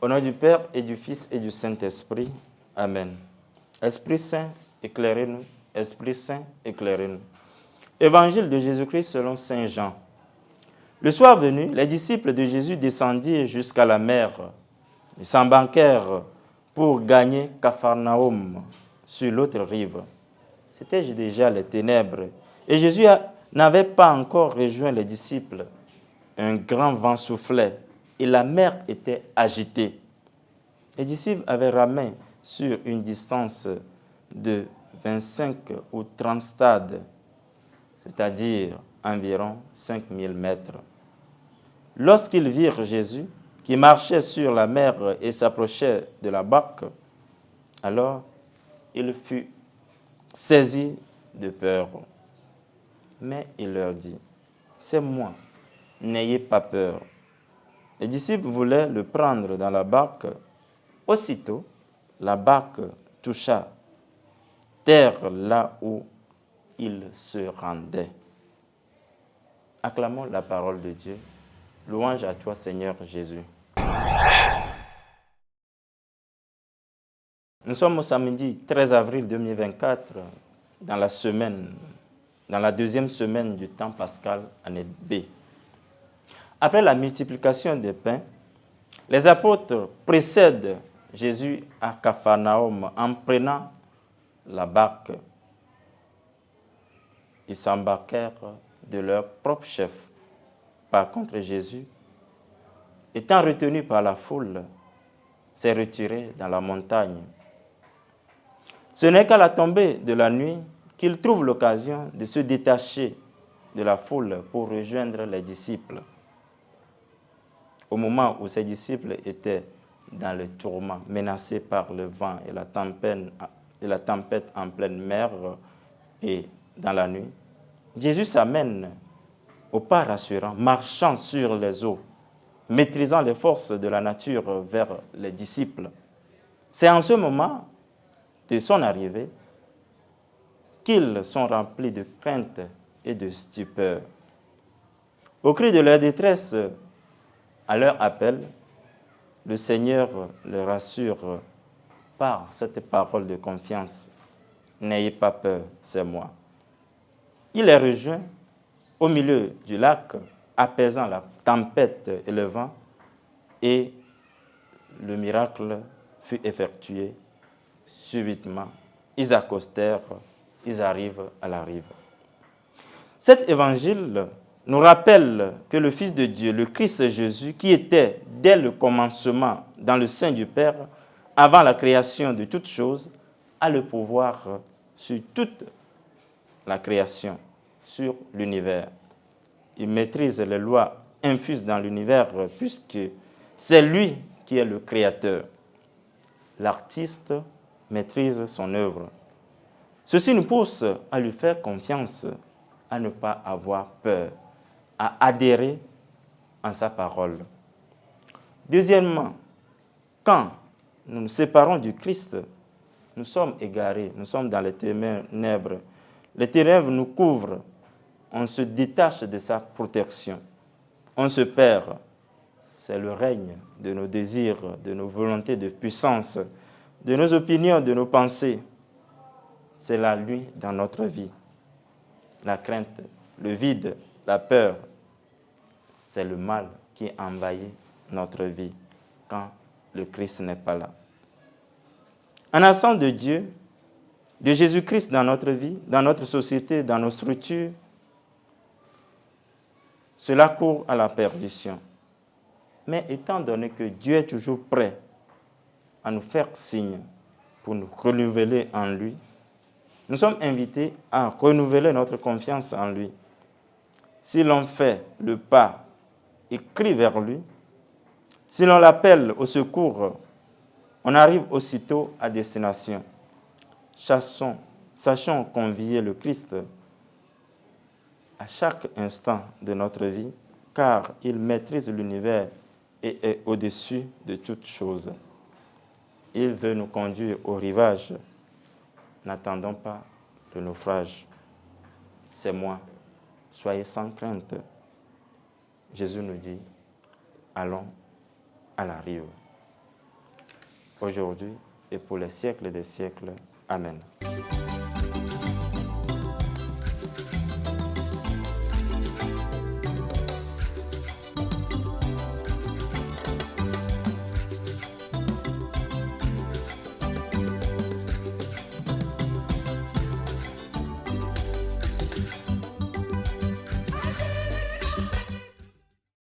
Au nom du Père et du Fils et du Saint-Esprit. Amen. Esprit Saint, éclairez-nous. Esprit Saint, éclairez-nous. Évangile de Jésus-Christ selon Saint Jean. Le soir venu, les disciples de Jésus descendirent jusqu'à la mer. Ils s'embarquèrent pour gagner Capharnaüm sur l'autre rive. C'était déjà les ténèbres et Jésus n'avait pas encore rejoint les disciples. Un grand vent soufflait et la mer était agitée. Les disciples avaient ramé sur une distance de 25 ou 30 stades, c'est-à-dire environ 5000 mètres. Lorsqu'ils virent Jésus, qui marchait sur la mer et s'approchait de la barque, alors il fut saisi de peur. Mais il leur dit, « C'est moi, n'ayez pas peur. » Les disciples voulaient le prendre dans la barque. Aussitôt, la barque toucha terre là où il se rendait. Acclamons la parole de Dieu. Louange à toi, Seigneur Jésus. Nous sommes au samedi 13 avril 2024, dans la deuxième semaine du temps pascal, année B. Après la multiplication des pains, les apôtres précèdent Jésus à Capharnaüm en prenant la barque. Ils s'embarquèrent de leur propre chef. Par contre, Jésus, étant retenu par la foule, s'est retiré dans la montagne. Ce n'est qu'à la tombée de la nuit qu'il trouve l'occasion de se détacher de la foule pour rejoindre les disciples. Au moment où ses disciples étaient dans le tourment, menacés par le vent et la tempête en pleine mer et dans la nuit, Jésus s'amène au pas rassurant, marchant sur les eaux, maîtrisant les forces de la nature vers les disciples. C'est en ce moment de son arrivée qu'ils sont remplis de crainte et de stupeur. Au cri de leur détresse, à leur appel, le Seigneur le rassure par cette parole de confiance. N'ayez pas peur, c'est moi. Il les rejoint au milieu du lac, apaisant la tempête et le vent, et le miracle fut effectué subitement. Ils accostèrent, ils arrivent à la rive. Cet évangile nous rappelle que le Fils de Dieu, le Christ Jésus, qui était dès le commencement dans le sein du Père, avant la création de toutes choses, a le pouvoir sur toute la création, sur l'univers. Il maîtrise les lois infuses dans l'univers puisque c'est lui qui est le créateur. L'artiste maîtrise son œuvre. Ceci nous pousse à lui faire confiance, à ne pas avoir peur, à adhérer en sa parole. Deuxièmement, quand nous nous séparons du Christ, nous sommes égarés, nous sommes dans les ténèbres. Les ténèbres nous couvrent, on se détache de sa protection, on se perd. C'est le règne de nos désirs, de nos volontés de puissance, de nos opinions, de nos pensées. C'est la nuit dans notre vie. La crainte, le vide, la peur, c'est le mal qui envahit notre vie quand le Christ n'est pas là. En absence de Dieu, de Jésus-Christ dans notre vie, dans notre société, dans nos structures, cela court à la perdition. Mais étant donné que Dieu est toujours prêt à nous faire signe pour nous renouveler en lui, nous sommes invités à renouveler notre confiance en lui. Si l'on fait le pas et crie vers lui, si l'on l'appelle au secours, on arrive aussitôt à destination. Sachons convier le Christ à chaque instant de notre vie, car il maîtrise l'univers et est au-dessus de toutes choses. Il veut nous conduire au rivage. N'attendons pas le naufrage. C'est moi. Soyez sans crainte. Jésus nous dit, allons à la rive. Aujourd'hui et pour les siècles des siècles. Amen.